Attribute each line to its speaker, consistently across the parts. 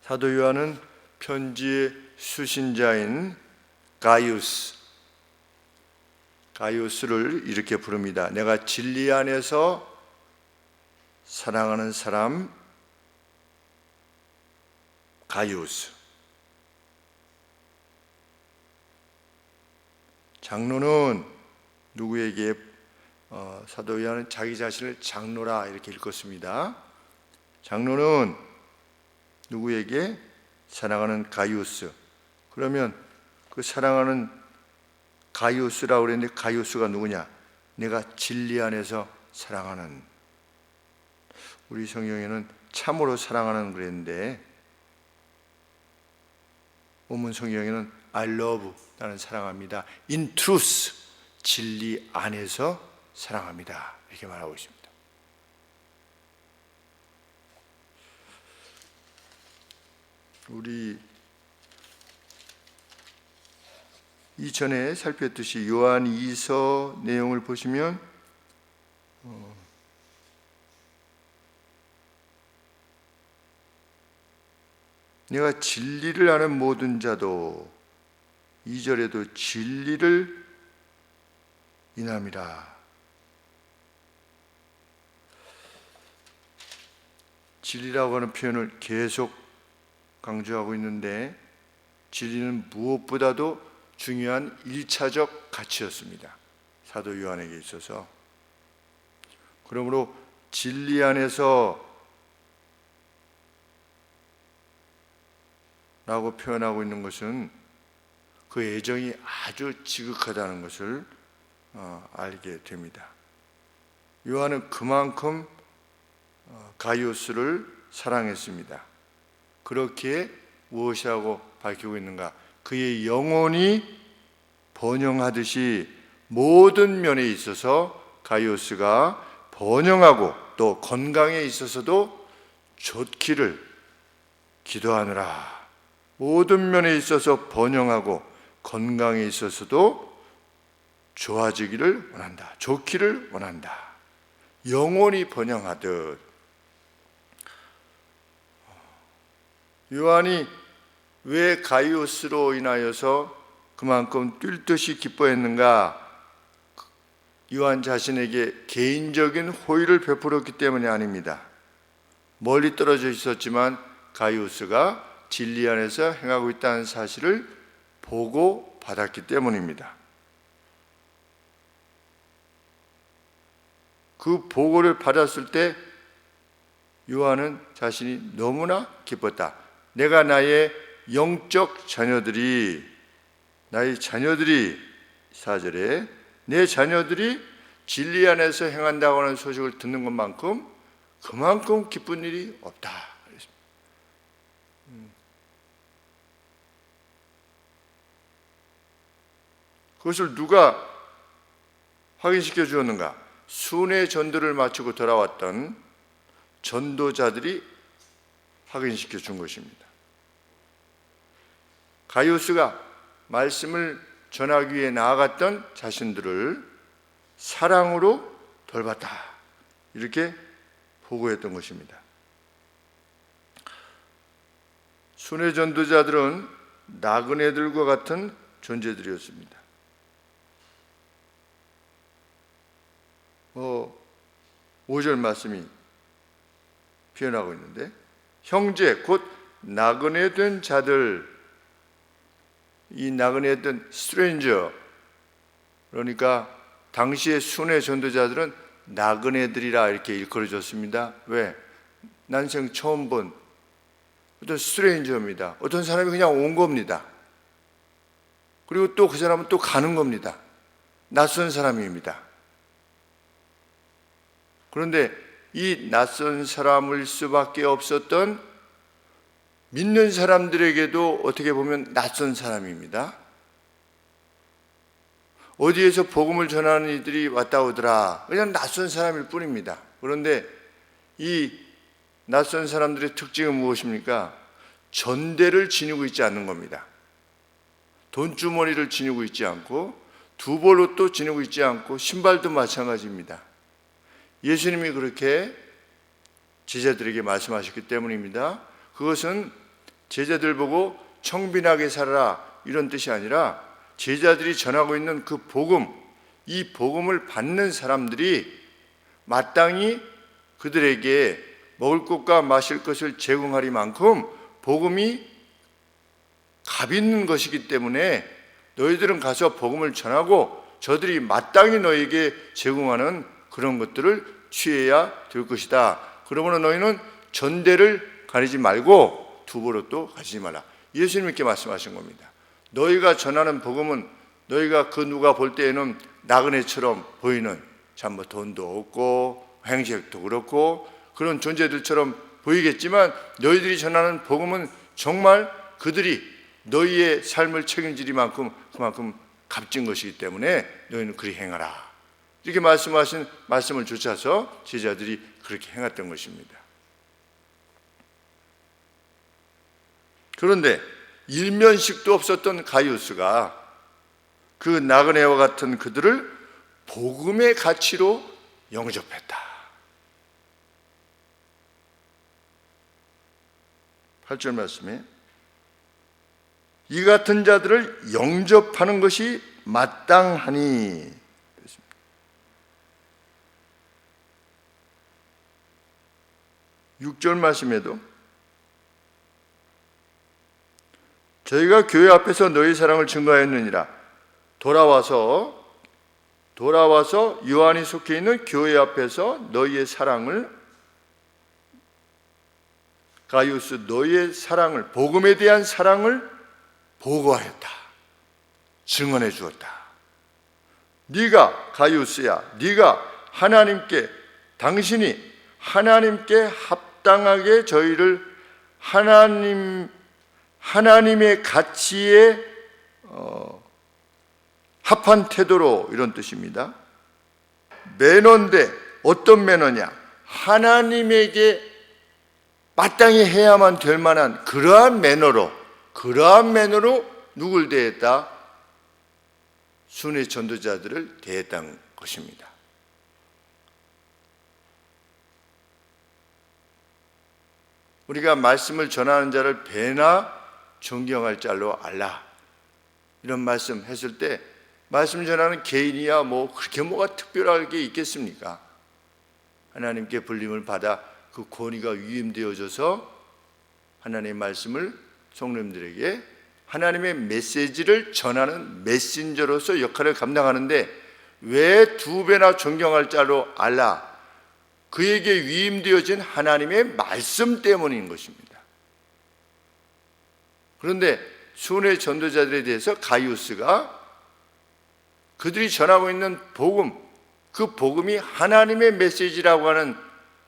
Speaker 1: 사도 요한은 편지의 수신자인 가이우스를 이렇게 부릅니다. 내가 진리 안에서 사랑하는 사람 가이우스. 장로는 누구에게 사도 요한은 자기 자신을 장로라 이렇게 읽었습니다. 장로는 누구에게? 사랑하는 가이우스. 그러면 그 사랑하는 가이우스라고 그랬는데 가이우스가 누구냐? 내가 진리 안에서 사랑하는. 우리 성경에는 참으로 사랑하는 그랬는데 원문 성경에는 I love, 나는 사랑합니다. In truth, 진리 안에서 사랑합니다. 이렇게 말하고 있습니다. 우리 이전에 살폈듯이 요한 2서 내용을 보시면 내가 진리를 아는 모든 자도 2절에도 진리를 인함이라. 진리라고 하는 표현을 계속 강조하고 있는데 진리는 무엇보다도 중요한 1차적 가치였습니다. 사도 요한에게 있어서. 그러므로 진리 안에서 라고 표현하고 있는 것은 그 애정이 아주 지극하다는 것을 알게 됩니다. 요한은 그만큼 가이우스를 사랑했습니다. 그렇게 무엇이라고 밝히고 있는가? 그의 영혼이 번영하듯이 모든 면에 있어서 가이우스가 번영하고 또 건강에 있어서도 좋기를 기도하느라. 모든 면에 있어서 번영하고 건강에 있어서도 좋아지기를 원한다. 좋기를 원한다. 영혼이 번영하듯. 요한이 왜 가이우스로 인하여서 그만큼 뛸 듯이 기뻐했는가? 요한 자신에게 개인적인 호의를 베풀었기 때문이 아닙니다. 멀리 떨어져 있었지만 가이우스가 진리 안에서 행하고 있다는 사실을 보고 받았기 때문입니다. 그 보고를 받았을 때 요한은 자신이 너무나 기뻤다. 내가 나의 영적 자녀들이, 나의 자녀들이 4절에 내 자녀들이 진리 안에서 행한다고 하는 소식을 듣는 것만큼 그만큼 기쁜 일이 없다. 그것을 누가 확인시켜 주었는가? 순회 전도를 마치고 돌아왔던 전도자들이 확인시켜 준 것입니다. 가이우스가 말씀을 전하기 위해 나아갔던 자신들을 사랑으로 돌봤다. 이렇게 보고했던 것입니다. 순회 전도자들은 나그네들과 같은 존재들이었습니다. 5절 말씀이 표현하고 있는데 형제 곧 나그네 된 자들, 이 나그네 된 스트레인저, 그러니까 당시의 순회 전도자들은 나그네들이라 이렇게 일컬어졌습니다. 왜? 난생 처음 본 어떤 스트레인저입니다. 어떤 사람이 그냥 온 겁니다. 그리고 또 그 사람은 또 가는 겁니다. 낯선 사람입니다. 그런데 이 낯선 사람일 수밖에 없었던 믿는 사람들에게도 어떻게 보면 낯선 사람입니다. 어디에서 복음을 전하는 이들이 왔다 오더라. 그냥 낯선 사람일 뿐입니다. 그런데 이 낯선 사람들의 특징은 무엇입니까? 전대를 지니고 있지 않는 겁니다. 돈주머니를 지니고 있지 않고 두 벌옷도 지니고 있지 않고 신발도 마찬가지입니다. 예수님이 그렇게 제자들에게 말씀하셨기 때문입니다. 그것은 제자들 보고 청빈하게 살아라 이런 뜻이 아니라 제자들이 전하고 있는 그 복음, 이 복음을 받는 사람들이 마땅히 그들에게 먹을 것과 마실 것을 제공하리만큼 복음이 값 있는 것이기 때문에 너희들은 가서 복음을 전하고 저들이 마땅히 너희에게 제공하는 그런 것들을 취해야 될 것이다. 그러므로 너희는 전대를 가리지 말고 두보로도 가지지 말라. 예수님께 말씀하신 겁니다. 너희가 전하는 복음은 너희가 그 누가 볼 때에는 나그네처럼 보이는 참 뭐 돈도 없고 행색도 그렇고 그런 존재들처럼 보이겠지만 너희들이 전하는 복음은 정말 그들이 너희의 삶을 책임지리만큼 그만큼 값진 것이기 때문에 너희는 그리 행하라. 이렇게 말씀하신 말씀을 쫓아서 제자들이 그렇게 행했던 것입니다. 그런데 일면식도 없었던 가이우스가 그 나그네와 같은 그들을 복음의 가치로 영접했다. 8절 말씀에 이 같은 자들을 영접하는 것이 마땅하니 6절 말씀에도 저희가 교회 앞에서 너희 사랑을 증거하였느니라. 돌아와서 요한이 속해 있는 교회 앞에서 너희의 사랑을 가이우스 너희의 사랑을 복음에 대한 사랑을 보고하였다. 증언해 주었다. 네가 가이우스야, 네가 당신이 하나님께 합당하게 저희를 하나님의 가치에 합한 태도로 이런 뜻입니다. 매너인데 어떤 매너냐? 하나님에게 마땅히 해야만 될 만한 그러한 매너로 누굴 대했다? 순회 전도자들을 대했다는 것입니다. 우리가 말씀을 전하는 자를 배나 존경할 줄로 알라. 이런 말씀 했을 때 말씀 전하는 개인이야 뭐 그렇게 뭐가 특별할 게 있겠습니까? 하나님께 불림을 받아 그 권위가 위임되어져서 하나님의 말씀을 성도님들에게 하나님의 메시지를 전하는 메신저로서 역할을 감당하는데 왜 두 배나 존경할 줄로 알라? 그에게 위임되어진 하나님의 말씀 때문인 것입니다. 그런데 순회 전도자들에 대해서 가이우스가 그들이 전하고 있는 복음, 그 복음이 하나님의 메시지라고 하는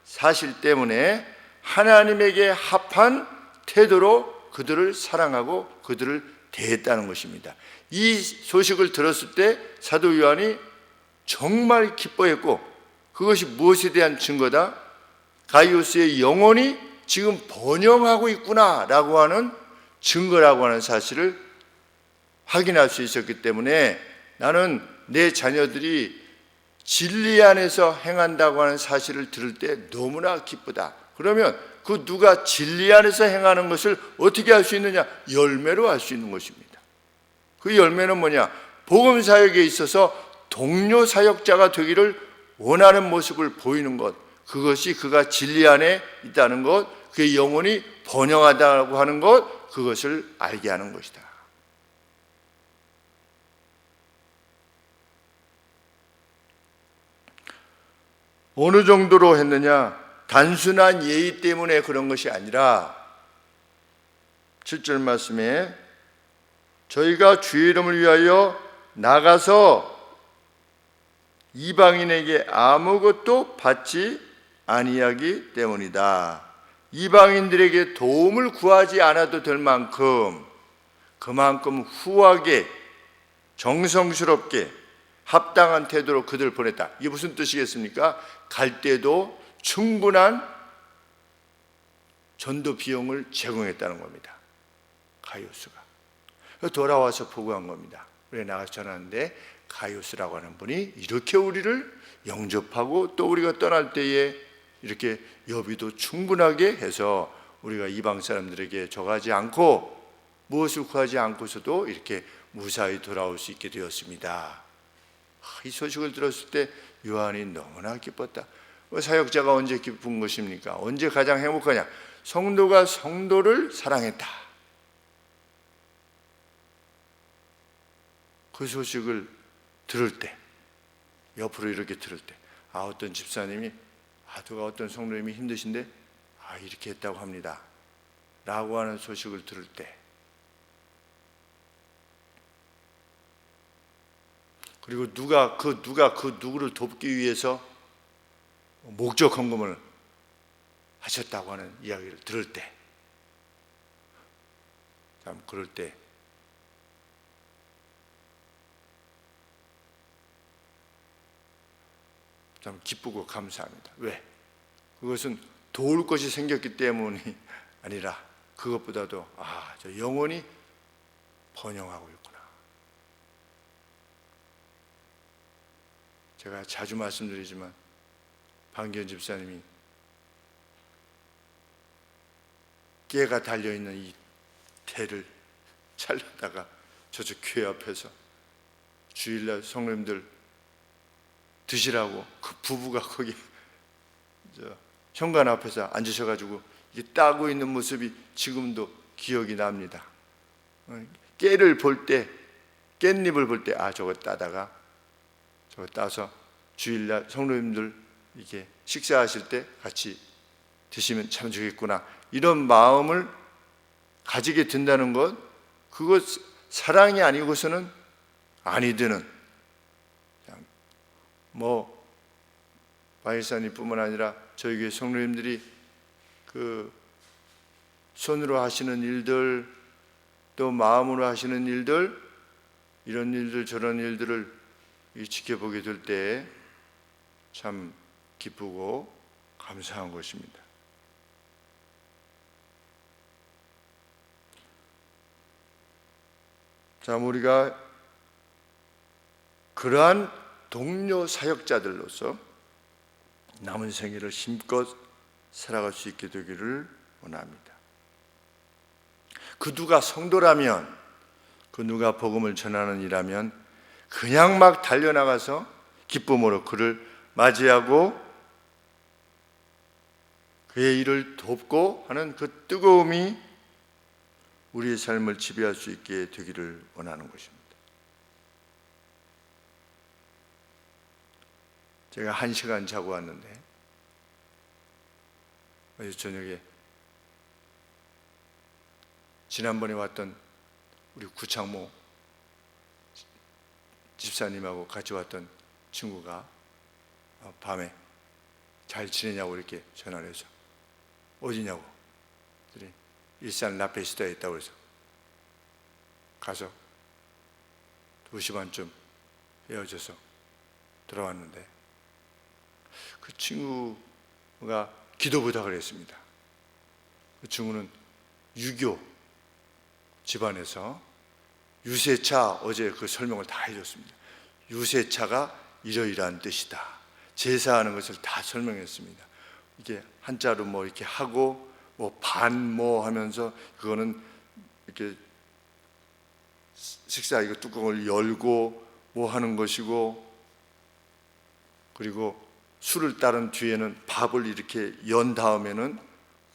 Speaker 1: 사실 때문에 하나님에게 합한 태도로 그들을 사랑하고 그들을 대했다는 것입니다. 이 소식을 들었을 때 사도 요한이 정말 기뻐했고 그것이 무엇에 대한 증거다? 가이우스의 영혼이 지금 번영하고 있구나라고 하는 증거라고 하는 사실을 확인할 수 있었기 때문에 나는 내 자녀들이 진리 안에서 행한다고 하는 사실을 들을 때 너무나 기쁘다. 그러면 그 누가 진리 안에서 행하는 것을 어떻게 할 수 있느냐? 열매로 할 수 있는 것입니다. 그 열매는 뭐냐? 복음 사역에 있어서 동료 사역자가 되기를 원하는 모습을 보이는 것, 그것이 그가 진리 안에 있다는 것, 그의 영혼이 번영하다고 하는 것, 그것을 알게 하는 것이다. 어느 정도로 했느냐? 단순한 예의 때문에 그런 것이 아니라 7절 말씀에 저희가 주의 이름을 위하여 나가서 이방인에게 아무것도 받지 아니하기 때문이다. 이방인들에게 도움을 구하지 않아도 될 만큼 그만큼 후하게 정성스럽게 합당한 태도로 그들을 보냈다. 이게 무슨 뜻이겠습니까? 갈 때도 충분한 전도 비용을 제공했다는 겁니다. 가이우스가 돌아와서 보고한 겁니다. 우리 나가서 전하는데 가이우스라고 하는 분이 이렇게 우리를 영접하고 또 우리가 떠날 때에 이렇게 여비도 충분하게 해서 우리가 이방 사람들에게 져가지 않고 무엇을 구하지 않고서도 이렇게 무사히 돌아올 수 있게 되었습니다. 이 소식을 들었을 때 요한이 너무나 기뻤다. 사역자가 언제 기쁜 것입니까? 언제 가장 행복하냐? 성도가 성도를 사랑했다. 그 소식을 들을 때, 옆으로 이렇게 들을 때, 어떤 집사님이, 누가 어떤 성도님이 힘드신데, 이렇게 했다고 합니다. 라고 하는 소식을 들을 때, 그리고 누가 그 누구를 돕기 위해서 목적 헌금을 하셨다고 하는 이야기를 들을 때, 참 그럴 때 참 기쁘고 감사합니다. 왜? 그것은 도울 것이 생겼기 때문이 아니라 그것보다도 저 영혼이 번영하고 있구나. 제가 자주 말씀드리지만 방기현 집사님이 깨가 달려있는 이 태를 잘라다가 저쪽 교회 앞에서 주일날 성도님들 드시라고 그 부부가 거기 현관 앞에서 앉으셔가지고 이게 따고 있는 모습이 지금도 기억이 납니다. 깨를 볼 때, 깻잎을 볼 때 저거 따다가 저거 따서 주일날 성도님들 이렇게 식사하실 때 같이 드시면 참 좋겠구나, 이런 마음을 가지게 된다는 것, 그것 사랑이 아니고서는 아니 되는, 바이사님뿐만 아니라 저희 교회 성도님들이 그 손으로 하시는 일들, 또 마음으로 하시는 일들, 이런 일들 저런 일들을 지켜보게 될 때 참 기쁘고 감사한 것입니다. 자, 우리가 그러한 동료 사역자들로서 남은 생애를 힘껏 살아갈 수 있게 되기를 원합니다. 그 누가 성도라면, 그 누가 복음을 전하는 이라면 그냥 막 달려나가서 기쁨으로 그를 맞이하고 그의 일을 돕고 하는 그 뜨거움이 우리의 삶을 지배할 수 있게 되기를 원하는 것입니다. 제가 1시간 자고 왔는데 어제 저녁에 지난번에 왔던 우리 구창모 집사님하고 같이 왔던 친구가 밤에 잘 지내냐고 이렇게 전화를 해서 어디냐고, 일산 라페시타에 있다고 해서 가서 2시 반쯤 헤어져서 돌아왔는데 그 친구가 기도 부탁을 했습니다. 그 친구는 유교 집안에서 유세차, 어제 그 설명을 다 해줬습니다. 유세차가 이러이러한 뜻이다, 제사하는 것을 다 설명했습니다. 이게 한자로 이렇게 하고 반 하면서 그거는 이렇게 식사 이거 뚜껑을 열고 하는 것이고, 그리고 술을 따른 뒤에는 밥을 이렇게 연 다음에는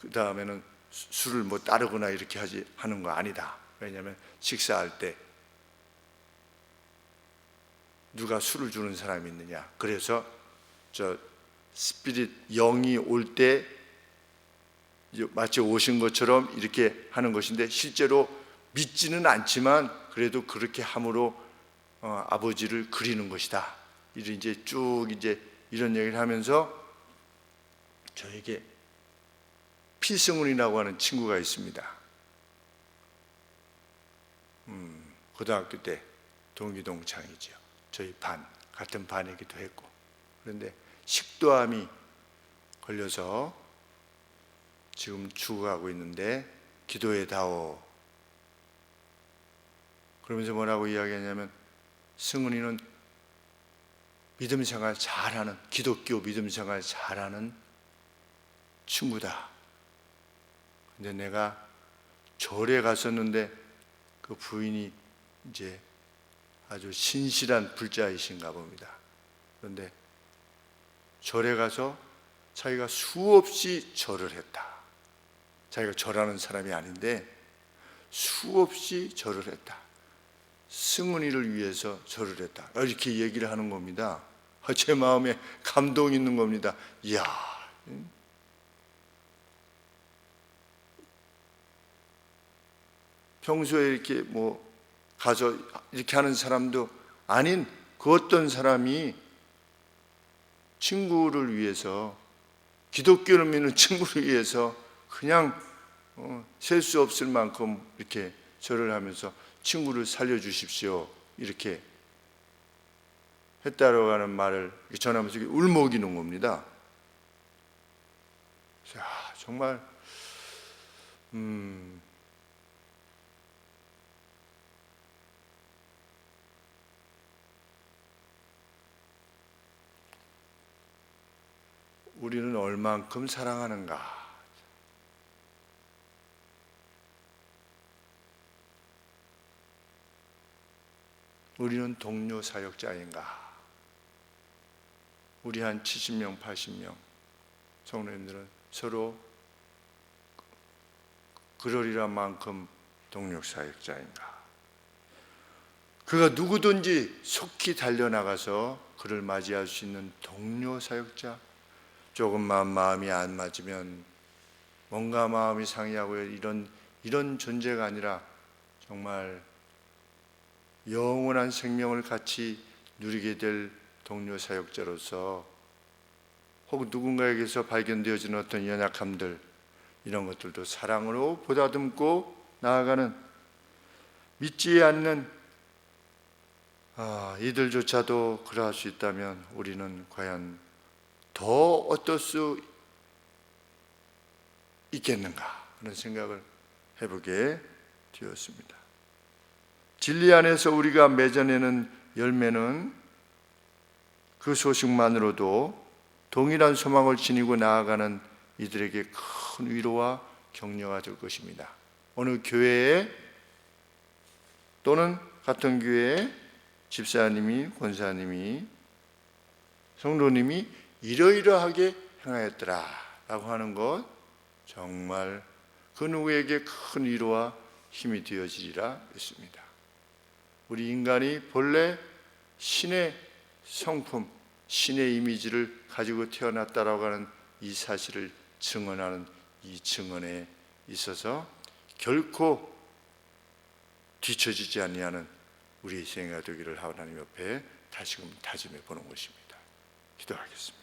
Speaker 1: 그 다음에는 술을 따르거나 이렇게 하는 거 아니다. 왜냐하면 식사할 때 누가 술을 주는 사람이 있느냐, 그래서 스피릿 영이 올 때 마치 오신 것처럼 이렇게 하는 것인데, 실제로 믿지는 않지만 그래도 그렇게 함으로 아버지를 그리는 것이다. 이제 쭉 이런 얘기를 하면서 저에게 피승훈이라고 하는 친구가 있습니다. 고등학교 때 동기 동창이죠. 저희 같은 반이기도 했고. 그런데 식도암이 걸려서 지금 죽어가고 있는데 기도해 다오. 그러면서 뭐라고 이야기하냐면, 승훈이는 믿음 생활 잘하는, 기독교 믿음 생활 잘하는 친구다. 근데 내가 절에 갔었는데 그 부인이 이제 아주 신실한 불자이신가 봅니다. 그런데 절에 가서 자기가 수없이 절을 했다. 자기가 절하는 사람이 아닌데 수없이 절을 했다. 승은이를 위해서 절을 했다. 이렇게 얘기를 하는 겁니다. 제 마음에 감동이 있는 겁니다. 이야, 평소에 이렇게 가서 이렇게 하는 사람도 아닌 그 어떤 사람이 친구를 위해서, 기독교를 믿는 친구를 위해서 그냥 셀 수 없을 만큼 이렇게 절을 하면서 친구를 살려주십시오 이렇게 했다고 하는 말을 전하면서 울먹이는 겁니다. 정말 우리는 얼만큼 사랑하는가? 우리는 동료 사역자인가? 우리 한 70명, 80명 성도님들은 서로 그러리라 만큼 동료 사역자인가? 그가 누구든지 속히 달려나가서 그를 맞이할 수 있는 동료 사역자, 조금만 마음이 안 맞으면 뭔가 마음이 상해하고 이런 존재가 아니라 정말 영원한 생명을 같이 누리게 될 동료 사역자로서 혹은 누군가에게서 발견되어지는 어떤 연약함들, 이런 것들도 사랑으로 보다듬고 나아가는, 믿지 않는 이들조차도 그러할 수 있다면 우리는 과연 더 어떨 수 있겠는가 하는 생각을 해보게 되었습니다. 진리 안에서 우리가 맺어내는 열매는 그 소식만으로도 동일한 소망을 지니고 나아가는 이들에게 큰 위로와 격려가 될 것입니다. 어느 교회에 또는 같은 교회에 집사님이, 권사님이, 성도님이 이러이러하게 행하였더라 라고 하는 것, 정말 그 누구에게 큰 위로와 힘이 되어지리라 믿습니다. 우리 인간이 본래 신의 성품, 신의 이미지를 가지고 태어났다라고 하는 이 사실을 증언하는 이 증언에 있어서 결코 뒤처지지 아니하는 우리의 생애가 되기를 하나님 옆에 다시금 다짐해 보는 것입니다. 기도하겠습니다.